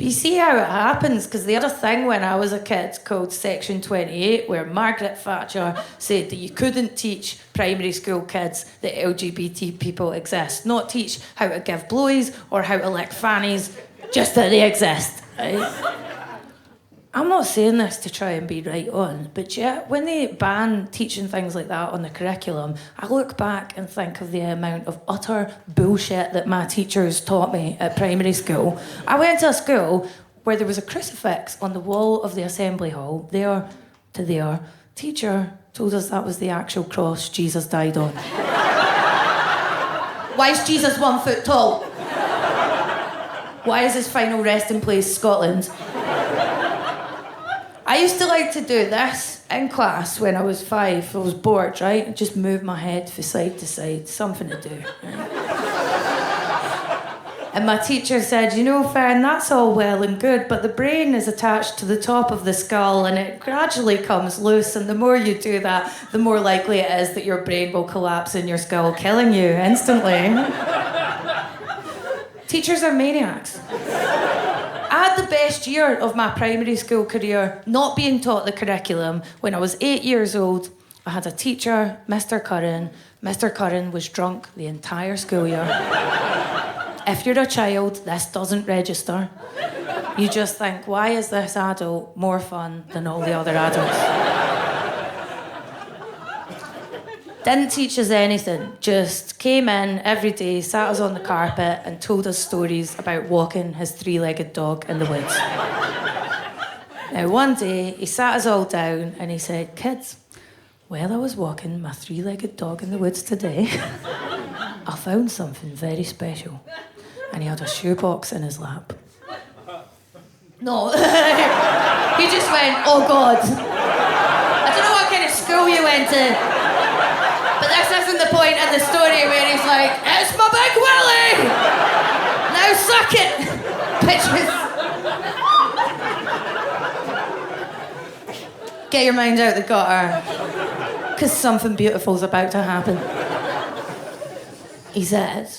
But you see how it happens, because they had a thing when I was a kid called Section 28, where Margaret Thatcher said that you couldn't teach primary school kids that LGBT people exist. Not teach how to give blowies or how to lick fannies, just that they exist, right? I'm not saying this to try and be right on, but yeah, when they ban teaching things like that on the curriculum, I look back and think of the amount of utter bullshit that my teachers taught me at primary school. I went to a school where there was a crucifix on the wall of the assembly hall, there to there. Teacher told us that was the actual cross Jesus died on. Why is Jesus 1 foot tall? Why is his final resting place Scotland? I used to like to do this in class when I was 5. I was bored, right? And just move my head from side to side, something to do, right? And my teacher said, you know, Fern, that's all well and good, but the brain is attached to the top of the skull and it gradually comes loose, and the more you do that, the more likely it is that your brain will collapse in your skull, killing you instantly. Teachers are maniacs. I had the best year of my primary school career not being taught the curriculum. When I was 8 years old, I had a teacher, Mr. Curran. Mr. Curran was drunk the entire school year. If you're a child, this doesn't register. You just think, why is this adult more fun than all the other adults? Didn't teach us anything, just came in every day, sat us on the carpet and told us stories about walking his 3-legged dog in the woods. Now, one day, he sat us all down and he said, kids, while I was walking my 3-legged dog in the woods today, I found something very special. And he had a shoebox in his lap. No. He just went, oh God. I don't know what kind of school you went to. But this isn't the point in the story where he's like, it's my big willy! Now suck it, bitches. Get your mind out the gutter, because something beautiful's about to happen. He said,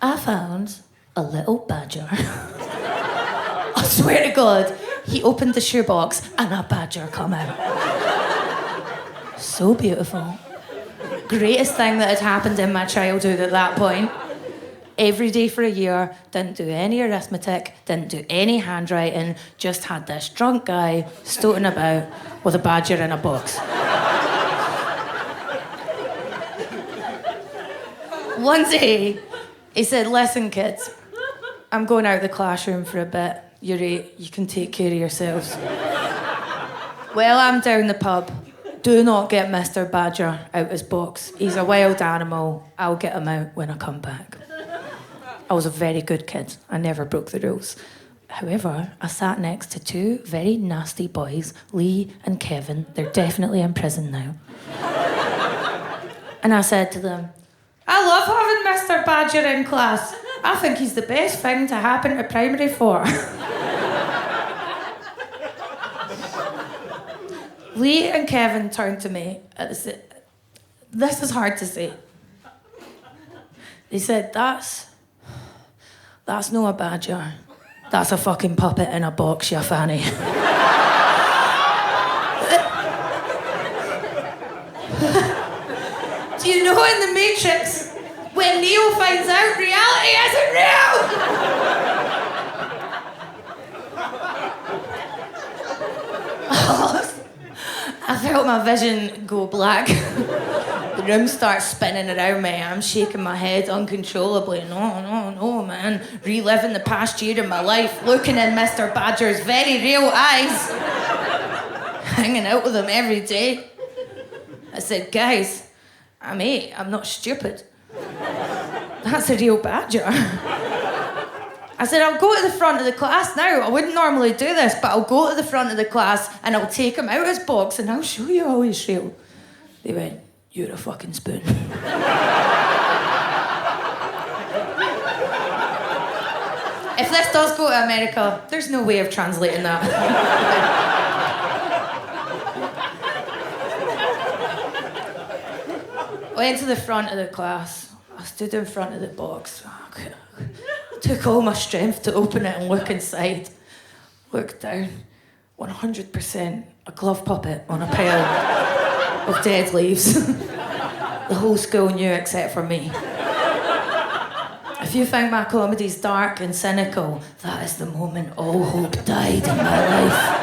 I found a little badger. I swear to God, he opened the shoebox and a badger come out. So beautiful. Greatest thing that had happened in my childhood at that point. Every day for a year, didn't do any arithmetic, didn't do any handwriting, just had this drunk guy stoating about with a badger in a box. One day, he said, listen kids, I'm going out of the classroom for a bit. You're 8, you can take care of yourselves. Well, I'm down the pub. Do not get Mr. Badger out his box. He's a wild animal. I'll get him out when I come back. I was a very good kid. I never broke the rules. However, I sat next to 2 very nasty boys, Lee and Kevin. They're definitely in prison now. And I said to them, I love having Mr. Badger in class. I think he's the best thing to happen to primary 4. Lee and Kevin turned to me and said, this is hard to say. They said, that's no a badger. That's a fucking puppet in a box, you fanny. Do you know in The Matrix, when Neo finds out reality isn't real? I felt my vision go black. The room starts spinning around me. I'm shaking my head uncontrollably. No, man. Reliving the past year of my life, looking in Mr. Badger's very real eyes. Hanging out with him every day. I said, guys, I'm 8. I'm not stupid. That's a real badger. I said, I'll go to the front of the class now. I wouldn't normally do this, but I'll go to the front of the class and I'll take him out of his box and I'll show you how he's real. They went, you're a fucking spoon. If this does go to America, there's no way of translating that. Went to the front of the class. I stood in front of the box. Took all my strength to open it and look inside. Looked down. 100% a glove puppet on a pile of dead leaves. The whole school knew except for me. If you think my comedy's dark and cynical, that is the moment all hope died in my life.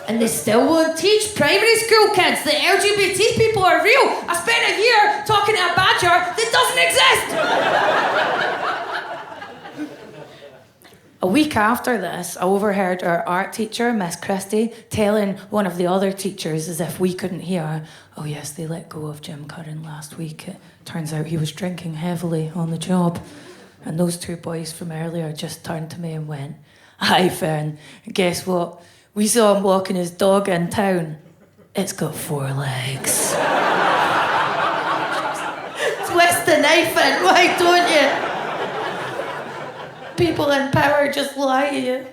And they still won't teach primary school kids that LGBT people are real. I spent a year talking to a badger that doesn't exist. A week after this, I overheard our art teacher, Miss Christie, telling one of the other teachers, as if we couldn't hear, oh yes, they let go of Jim Curran last week. It turns out he was drinking heavily on the job. And those two boys from earlier just turned to me and went, "Hi, Fern, guess what? We saw him walking his dog in town. It's got 4 legs." Twist the knife in, why don't you? People in power just lie to you.